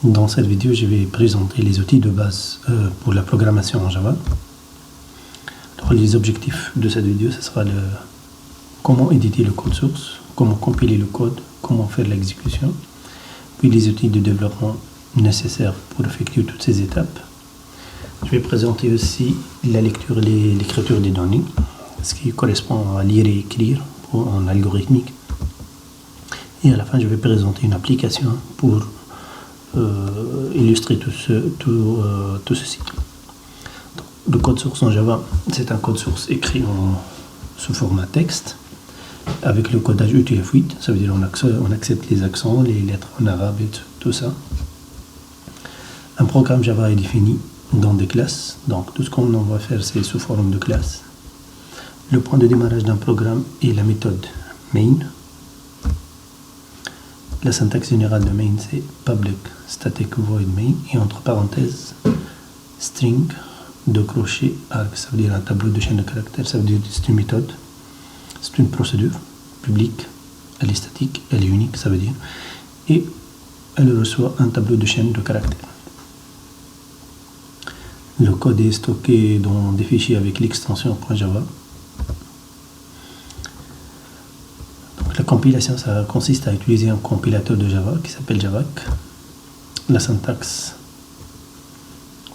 Dans cette vidéo, je vais présenter les outils de base pour la programmation en Java. Alors, les objectifs de cette vidéo, ce sera comment éditer le code source, comment compiler le code, comment faire l'exécution, puis les outils de développement nécessaires pour effectuer toutes ces étapes. Je vais présenter aussi la lecture et l'écriture des données, ce qui correspond à lire et écrire en algorithmique. Et à la fin, je vais présenter une application pour illustrer tout ceci. Donc, le code source en Java, c'est un code source écrit sous format texte avec le codage UTF-8, ça veut dire on accepte les accents, les lettres en arabe et tout ça. Un programme Java est défini dans des classes, donc tout ce qu'on va faire c'est sous forme de classe. Le point de démarrage d'un programme est la méthode main. La syntaxe générale de main c'est public static void main et entre parenthèses string de crochet arc, ça veut dire un tableau de chaîne de caractères, ça veut dire que c'est une méthode, c'est une procédure publique, elle est statique, elle est unique, ça veut dire, et elle reçoit un tableau de chaîne de caractères. Le code est stocké dans des fichiers avec l'extension .java. La compilation, ça consiste à utiliser un compilateur de Java qui s'appelle Javac. La syntaxe,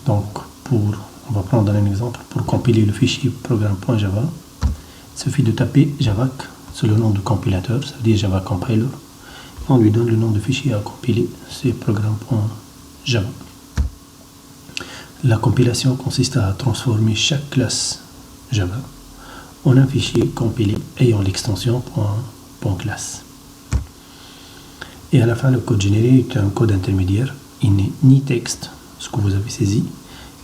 donc on va prendre un exemple, pour compiler le fichier programme.java, il suffit de taper Javac sur le nom du compilateur, ça veut dire Java Compiler, et on lui donne le nom de fichier à compiler, c'est programme.java. La compilation consiste à transformer chaque classe Java en un fichier compilé ayant l'extension .classe. Et à la fin, le code généré est un code intermédiaire. Il n'est ni texte, ce que vous avez saisi,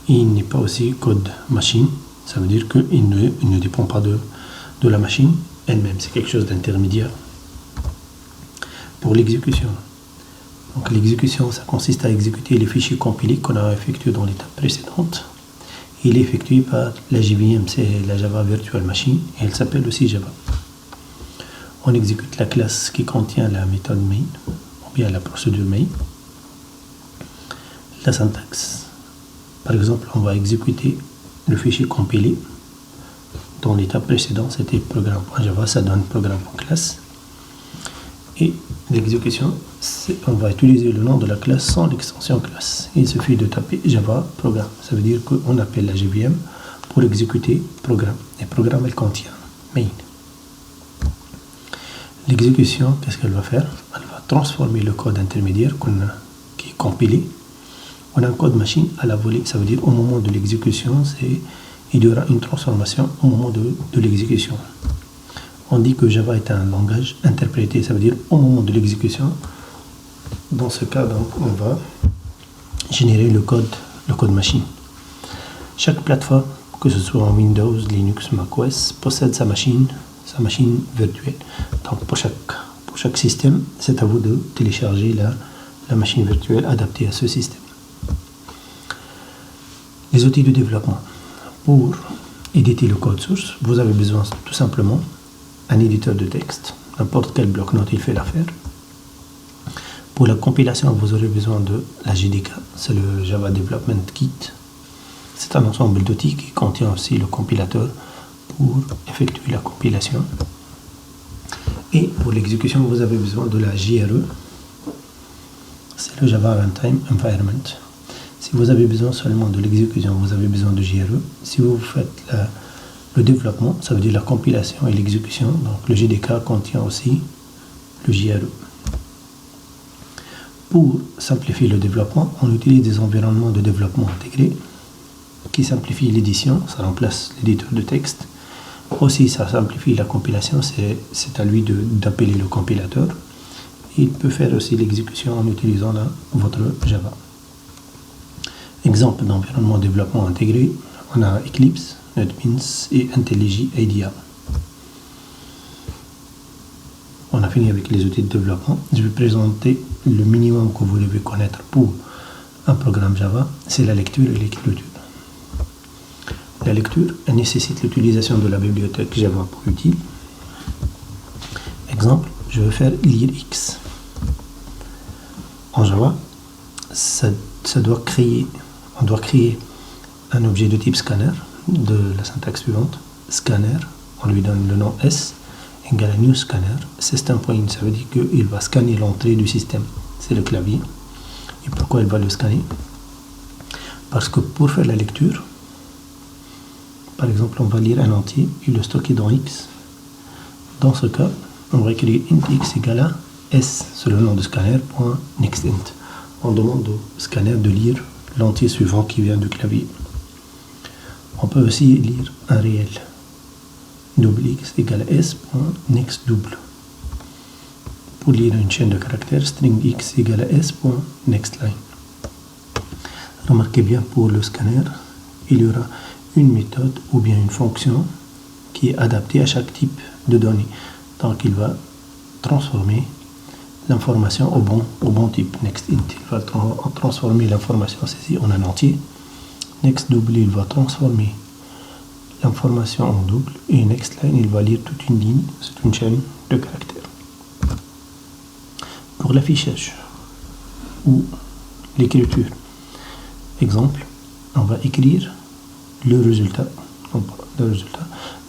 et il n'est pas aussi code machine. Ça veut dire qu'il ne dépend pas de la machine elle-même. C'est quelque chose d'intermédiaire. Pour l'exécution. Donc l'exécution, ça consiste à exécuter les fichiers compilés qu'on a effectués dans l'étape précédente. Il est effectué par la JVM, c'est la Java Virtual Machine, et elle s'appelle aussi Java. On exécute la classe qui contient la méthode main, ou bien la procédure main. La syntaxe, par exemple, on va exécuter le fichier compilé. Dans l'étape précédente, c'était programme.java, ça donne programme.classe. Et l'exécution, on va utiliser le nom de la classe sans l'extension classe. Il suffit de taper Java programme. Ça veut dire qu'on appelle la JVM pour exécuter programme. Et programme, elle contient main. L'exécution, qu'est-ce qu'elle va faire? Elle va transformer le code intermédiaire qui est compilé en un code machine à la volée. Ça veut dire au moment de l'exécution, il y aura une transformation au moment de l'exécution. On dit que Java est un langage interprété, ça veut dire au moment de l'exécution. Dans ce cas, donc, on va générer le code machine. Chaque plateforme, que ce soit en Windows, Linux, macOS, possède sa machine virtuelle. Donc pour chaque système, c'est à vous de télécharger la machine virtuelle adaptée à ce système. Les outils de développement. Pour éditer le code source, vous avez besoin tout simplement d'un éditeur de texte. N'importe quel bloc-notes il fait l'affaire. Pour la compilation, vous aurez besoin de la JDK, c'est le Java Development Kit. C'est un ensemble d'outils qui contient aussi le compilateur pour effectuer la compilation. Et pour l'exécution, vous avez besoin de la JRE, c'est le Java Runtime Environment. Si vous avez besoin seulement de l'exécution, vous avez besoin de JRE. Si vous faites le développement, ça veut dire la compilation et l'exécution, donc le JDK contient aussi le JRE. Pour simplifier le développement, on utilise des environnements de développement intégrés qui simplifient l'édition, ça remplace l'éditeur de texte. Aussi, ça simplifie la compilation, c'est à lui d'appeler le compilateur. Il peut faire aussi l'exécution en utilisant votre Java. Exemple d'environnement de développement intégré, on a Eclipse, NetBeans et IntelliJ IDEA. On a fini avec les outils de développement. Je vais présenter le minimum que vous devez connaître pour un programme Java, c'est la lecture et l'écriture. La lecture nécessite l'utilisation de la bibliothèque Java pour utile. Exemple, je vais faire lire X. En Java, on doit créer un objet de type scanner de la syntaxe suivante. Scanner, on lui donne le nom S, égale à new scanner. System.in, ça veut dire qu'il va scanner l'entrée du système. C'est le clavier. Et pourquoi il va le scanner? Parce que pour faire la lecture, par exemple, on va lire un entier et le stocker dans X. Dans ce cas, on va écrire int X égale à S, c'est le nom de scanner, point nextInt. On demande au scanner de lire l'entier suivant qui vient du clavier. On peut aussi lire un réel. Double X égale à S, point next double. Pour lire une chaîne de caractères, string X égale à S, point next line. Remarquez bien, pour le scanner, il y aura une méthode ou bien une fonction qui est adaptée à chaque type de données. Donc il va transformer l'information au bon type. NextInt, il va transformer l'information saisie en un entier. NextDouble, il va transformer l'information en double. Et NextLine, il va lire toute une ligne, c'est une chaîne de caractères. Pour l'affichage ou l'écriture, exemple, on va écrire le résultat.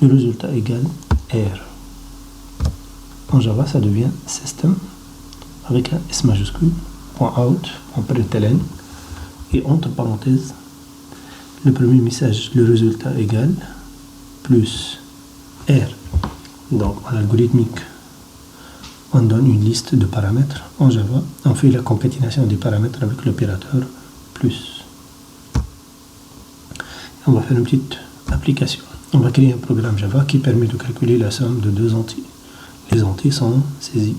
Le résultat égale R. En Java, ça devient system avec un S majuscule, .out, .println, et entre parenthèses, le premier message, le résultat égale plus R. Donc, en algorithmique, on donne une liste de paramètres. En Java, on fait la concaténation des paramètres avec l'opérateur plus. On va faire une petite application. On va créer un programme Java qui permet de calculer la somme de deux entiers. Les entiers sont saisis.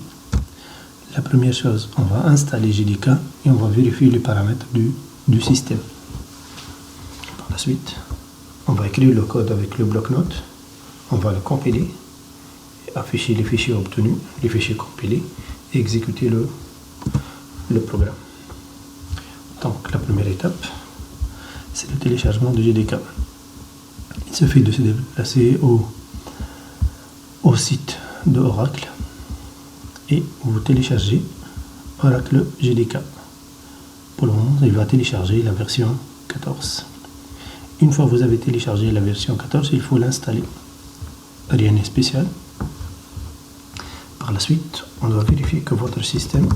La première chose, on va installer JDK et on va vérifier les paramètres du système. Par la suite, on va écrire le code avec le bloc-notes. On va le compiler, et afficher les fichiers obtenus, les fichiers compilés, et exécuter le programme. Donc, la première étape, c'est le téléchargement de JDK. Il suffit de se déplacer au site de Oracle et vous téléchargez Oracle JDK. Pour le moment, il va télécharger la version 14. Une fois que vous avez téléchargé la version 14, il faut l'installer. Rien n'est spécial. Par la suite, on doit vérifier que votre système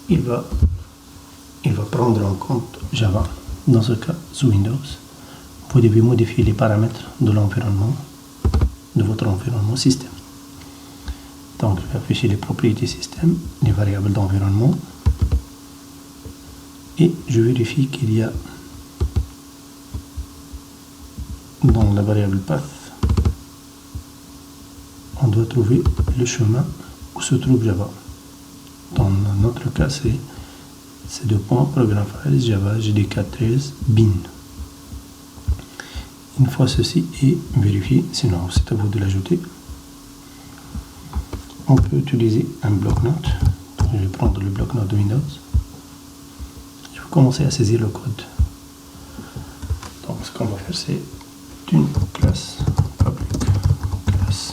il va prendre en compte Java. Dans ce cas, sous Windows, vous devez modifier les paramètres de l'environnement, de votre environnement système. Donc, je vais afficher les propriétés système, les variables d'environnement, et je vérifie qu'il y a dans la variable path, on doit trouver le chemin où se trouve Java. Dans notre cas, c'est deux points, programme files, Java, JDK13, bin. Une fois ceci est vérifié, sinon c'est à vous de l'ajouter, on peut utiliser un bloc-notes. Je vais prendre le bloc-notes de Windows. Je vais commencer à saisir le code. Donc ce qu'on va faire, c'est une classe public, classe,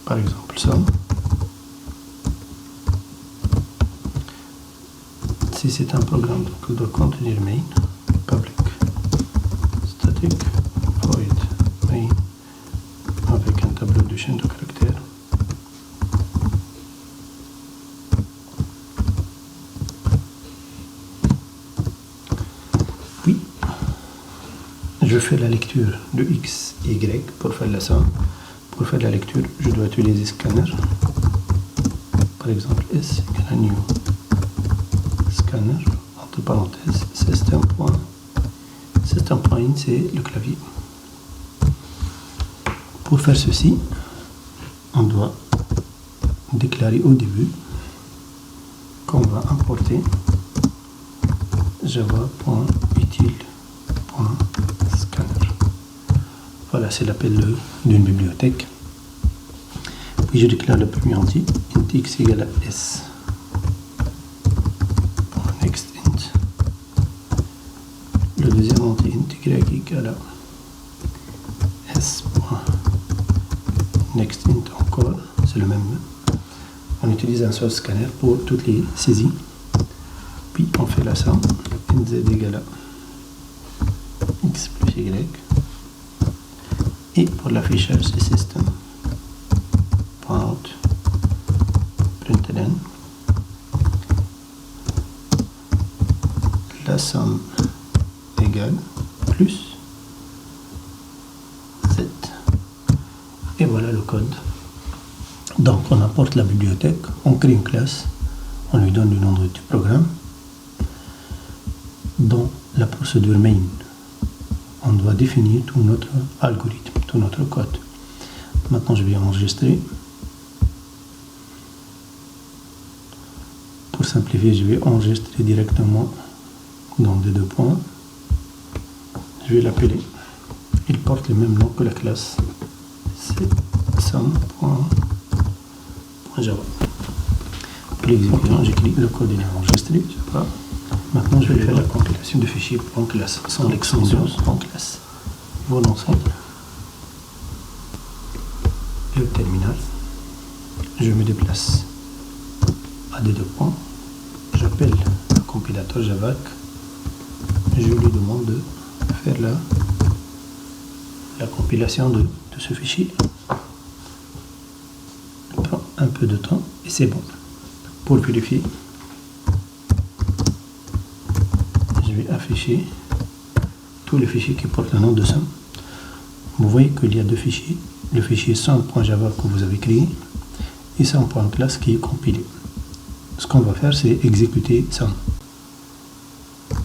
par exemple ça. Si c'est un programme, donc il doit contenir main, public, static, void, main, avec un tableau de chaîne de caractères. Puis, je fais la lecture de X, Y pour faire la somme. Pour faire la lecture, je dois utiliser scanner. Par exemple, S égale à new scanner, entre parenthèses, system.in, c'est le clavier. Pour faire ceci, on doit déclarer au début qu'on va importer java.util.scanner. Voilà, c'est l'appel d'une bibliothèque. Puis je déclare le premier entier, int x égale à s. NextInt. Le deuxième entier, int y égale à s. NextInt encore, c'est le même. On utilise un seul scanner pour toutes les saisies. puis on fait la somme. nz égale à x plus y. Et pour l'affichage, c'est system.out.println. La somme égale plus 7. Et voilà le code. Donc on apporte la bibliothèque, on crée une classe, on lui donne le nom du programme. Dans la procédure main, on doit définir tout notre algorithme, tout notre code. Maintenant je vais enregistrer. Pour simplifier, je vais enregistrer directement dans des deux points. Je vais l'appeler. Il porte le même nom que la classe. C'est sum.java. Pour l'exécution, j'écris le code est enregistré. Maintenant, je vais faire la compilation de fichiers en classe, sans l'extension en classe. Vous lancez le terminal. Je me déplace à des deux points. J'appelle le compilateur Javac. Je lui demande de faire la compilation de ce fichier. Ça prend un peu de temps et c'est bon. Pour vérifier, je vais afficher tous les fichiers qui portent le nom de sum. Vous voyez qu'il y a deux fichiers, le fichier sum.java que vous avez créé et sum.class qui est compilé. Ce qu'on va faire, c'est exécuter sum. Donc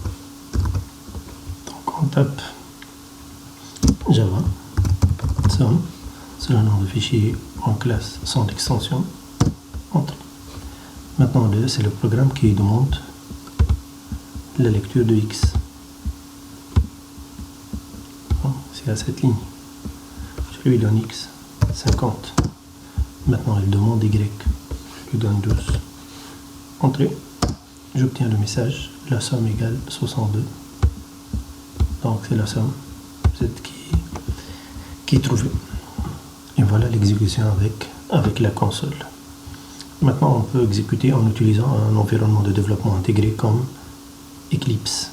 on tape Java, sum, c'est le nom de fichier en classe sans extension, entre. Maintenant, c'est le programme qui demande la lecture de x. Bon, c'est à cette ligne. Je lui donne x, 50. Maintenant, il demande y. Je lui donne 12. Entrée. J'obtiens le message. La somme égale 62. Donc, c'est la somme z qui est trouvée. Et voilà l'exécution avec la console. Maintenant, on peut exécuter en utilisant un environnement de développement intégré comme Eclipse.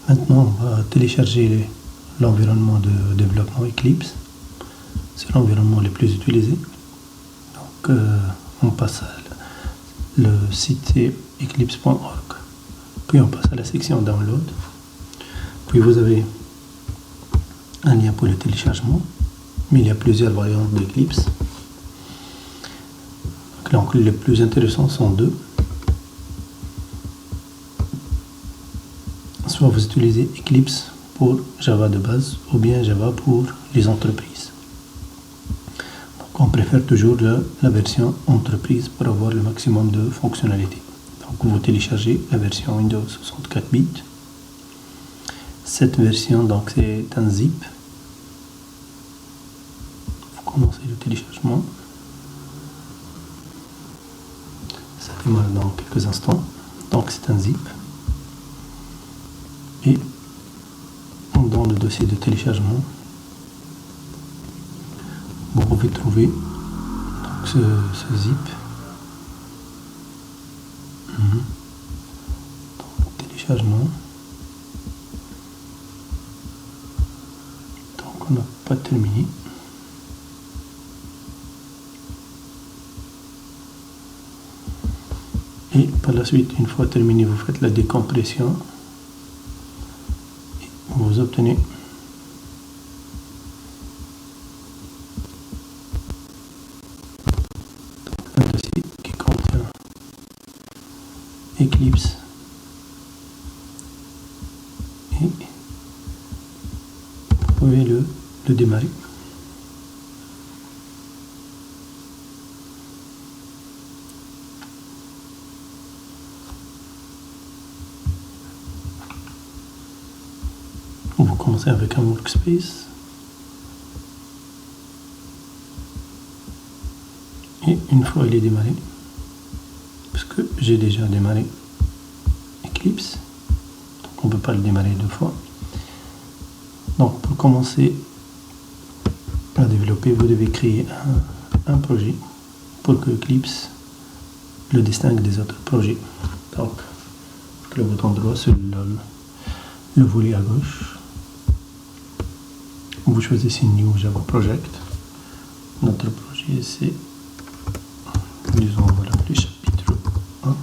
Maintenant, on va télécharger l'environnement de développement Eclipse. C'est l'environnement le plus utilisé. Donc, on passe à le site eclipse.org. Puis on passe à la section Download. Puis vous avez un lien pour le téléchargement, mais il y a plusieurs variantes d'Eclipse. Donc les plus intéressants sont deux. Soit vous utilisez Eclipse pour Java de base, ou bien Java pour les entreprises. Donc on préfère toujours la version entreprise pour avoir le maximum de fonctionnalités. Donc vous téléchargez la version Windows 64 bits. Cette version, donc c'est un zip. Vous commencez le téléchargement. Ça démarre dans quelques instants. Donc c'est un zip. Et dans le dossier de téléchargement, vous pouvez trouver donc, ce zip. Donc, téléchargement. Donc on n'a pas terminé. Et par la suite, une fois terminé, vous faites la décompression. Et vous obtenez un dossier qui contient Eclipse et vous pouvez le démarrer. Vous commencez avec un workspace et une fois il est démarré, parce que j'ai déjà démarré Eclipse, donc on ne peut pas le démarrer deux fois. Donc pour commencer à développer, vous devez créer un projet pour que Eclipse le distingue des autres projets. Donc, le bouton droit sur le volet à gauche, vous choisissez New Java Project. Notre projet c'est, disons, voilà, le chapitre 1.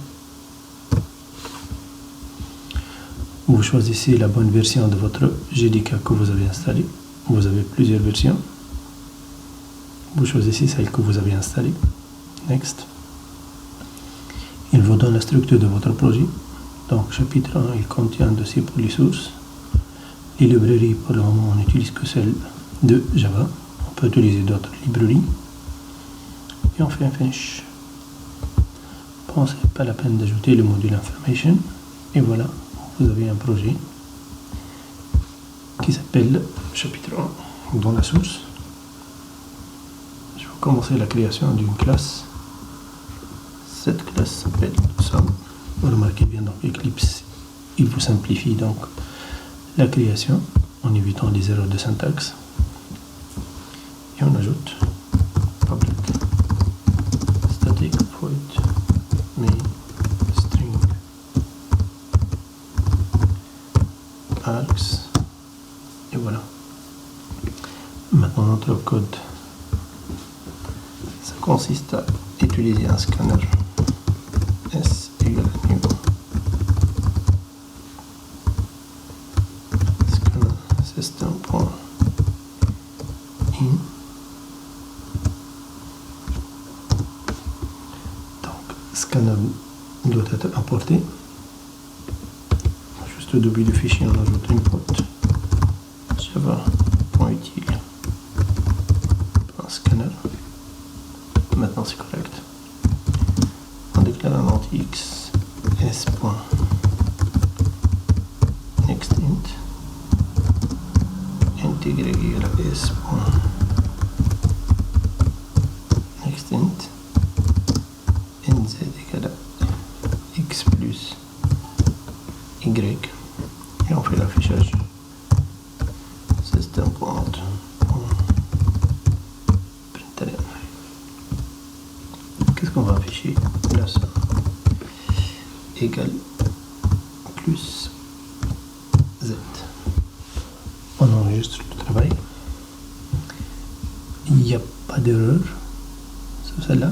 Vous choisissez la bonne version de votre JDK que vous avez installé. Vous avez plusieurs versions. Vous choisissez celle que vous avez installée. Next. Il vous donne la structure de votre projet. Donc, chapitre 1, il contient un dossier pour les sources. Les librairies, pour le moment, on n'utilise que celle de Java. On peut utiliser d'autres librairies. Et on fait un finish. Bon, c'est pas la peine d'ajouter le module information. Et voilà, vous avez un projet qui s'appelle chapitre 1 dans la source. Je vais commencer la création d'une classe. Cette classe s'appelle Sum. Remarquez bien, donc Eclipse, il vous simplifie donc la création en évitant les erreurs de syntaxe. Et on ajoute public static void main string args. Et voilà. Maintenant notre code, ça consiste à utiliser un scanner S égale new scanner system.in. Donc scanner doit être importé. Juste au début du fichier, on ajoute import java.util.scanner. Maintenant c'est correct. On déclare un anti-x s.nextInt intégré égale à s.nextInt nz égale à x plus y, et on fait l'affichage system.out. Qu'est-ce qu'on va afficher? La somme égale plus z. On enregistre le travail. Il n'y a pas d'erreur sur celle-là.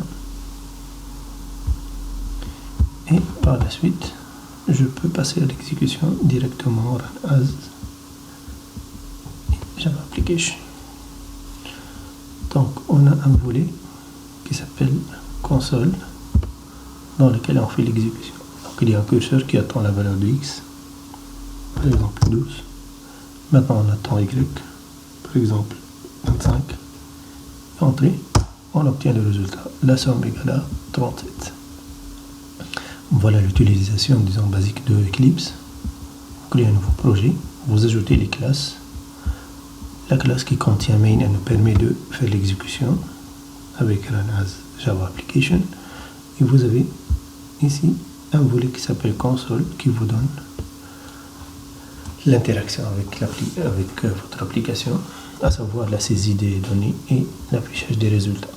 Et par la suite, je peux passer à l'exécution directement run as Java Application. Donc, on a un volet qui s'appelle console dans lequel on fait l'exécution. Donc, il y a un curseur qui attend la valeur de x, par exemple 12. Maintenant, on attend y, par exemple 25. Entrée, on obtient le résultat. La somme égale à 37. Voilà l'utilisation, disons, basique de Eclipse. Vous créez un nouveau projet, vous ajoutez les classes. La classe qui contient main, elle nous permet de faire l'exécution avec run as Java Application. Et vous avez ici un volet qui s'appelle console qui vous donne l'interaction avec votre application, à savoir la saisie des données et l'affichage des résultats.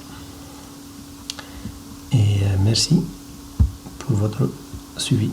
Et merci pour votre suivi.